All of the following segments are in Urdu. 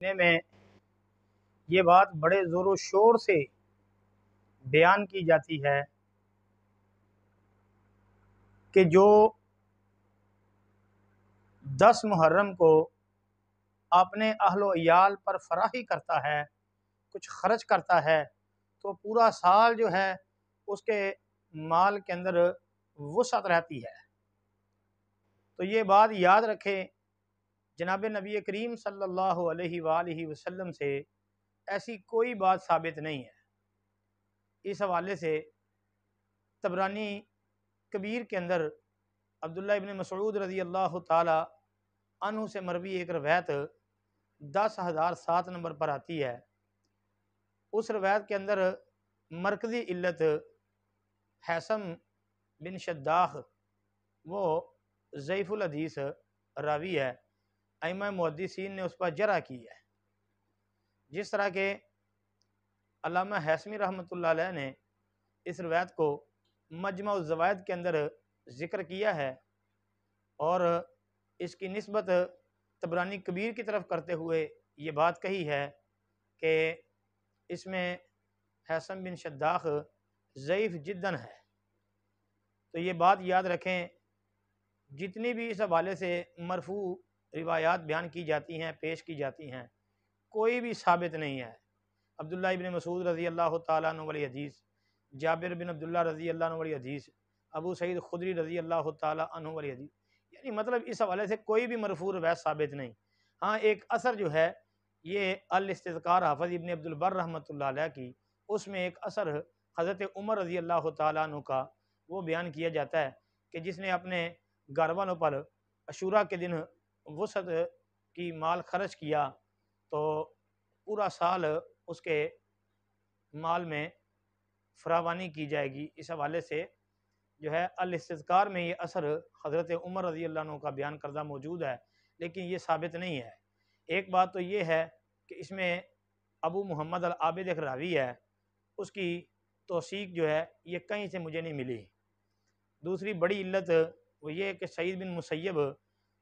میں یہ بات بڑے زور و شور سے بیان کی جاتی ہے کہ جو 10 محرم کو اپنے اہل و عیال پر فراخی کرتا ہے، کچھ خرچ کرتا ہے، تو پورا سال جو ہے اس کے مال کے اندر وسعت رہتی ہے۔ تو یہ بات یاد رکھیں، جناب نبی کریم صلی اللہ علیہ وآلہ وسلم سے ایسی کوئی بات ثابت نہیں ہے۔ اس حوالے سے طبرانی کبیر کے اندر عبداللہ ابن مسعود رضی اللہ تعالی عنہ سے مروی ایک روایت 10,007 نمبر پر آتی ہے۔ اس روایت کے اندر مرکزی علت حیثم بن شداخ وہ ضعیف الحدیث راوی ہے، ائمہ محدثین نے اس پر جرح کی ہے۔ جس طرح کہ علامہ حیثمی رحمۃ اللہ علیہ نے اس روایت کو مجمع الزوائد کے اندر ذکر کیا ہے اور اس کی نسبت طبرانی کبیر کی طرف کرتے ہوئے یہ بات کہی ہے کہ اس میں حیثم بن شداخ ضعیف جداً ہے۔ تو یہ بات یاد رکھیں، جتنی بھی اس حوالے سے مرفوع روایات بیان کی جاتی ہیں، پیش کی جاتی ہیں، کوئی بھی ثابت نہیں ہے۔ عبداللہ ابن مسعود رضی اللہ تعالیٰ عنہ والی حدیث، جابر بن عبداللہ رضی اللہ عنہ والی حدیث، ابو سعید خدری رضی اللہ تعالیٰ عنہ والی حدیث، یعنی مطلب اس حوالے سے کوئی بھی مرفوع روایت ثابت نہیں۔ ہاں ایک اثر جو ہے یہ الاستذکار حافظ ابن عبد البر رحمۃ اللہ علیہ کی، اس میں ایک اثر حضرت عمر رضی اللہ تعالیٰ عنہ کا وہ بیان کیا جاتا ہے کہ جس نے اپنے گھر والوں پر عاشوراء کے دن وسعت کی مال خرچ کیا تو پورا سال اس کے مال میں فراوانی کی جائے گی۔ اس حوالے سے جو ہے الاستذکار میں یہ اثر حضرت عمر رضی اللہ عنہ کا بیان کردہ موجود ہے، لیکن یہ ثابت نہیں ہے۔ ایک بات تو یہ ہے کہ اس میں ابو محمد العابد ایک راوی ہے، اس کی توثیق جو ہے یہ کہیں سے مجھے نہیں ملی۔ دوسری بڑی علت وہ یہ کہ سعید بن مسیب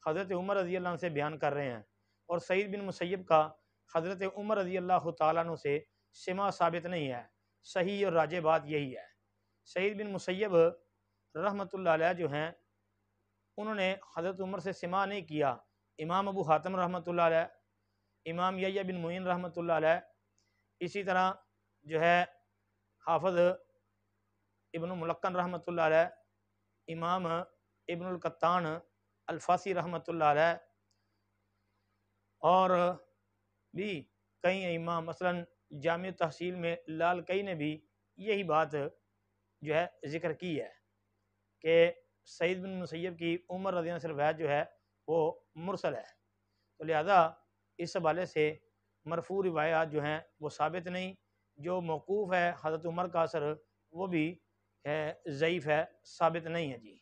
حضرت عمر رضی اللہ عنہ سے بیان کر رہے ہیں، اور سعید بن مسیب کا حضرت عمر رضی اللہ تعالیٰ عنہ سے سماع ثابت نہیں ہے۔ صحیح اور راجح بات یہی ہے۔ سعید بن مسیب رحمۃ اللہ علیہ جو ہیں انہوں نے حضرت عمر سے سماع نہیں کیا۔ امام ابو حاتم رحمۃ اللہ علیہ، امام یحییٰ بن معین رحمۃ اللہ علیہ، اسی طرح جو ہے حافظ ابن ملقن رحمۃ اللہ علیہ، امام ابن القطان الفاسی رحمۃ اللہ علیہ، اور بھی کئی ائمہ، مثلا جامع تحصیل میں لالکئی نے بھی یہی بات جو ہے ذکر کی ہے کہ سعید بن مسیب کی عمر رضی اللہ عنہ سے روایت جو ہے وہ مرسل ہے۔ تو لہذا اس حوالے سے مرفوع روایات جو ہیں وہ ثابت نہیں، جو موقوف ہے حضرت عمر کا اثر وہ بھی ضعیف ہے، ثابت نہیں ہے جی۔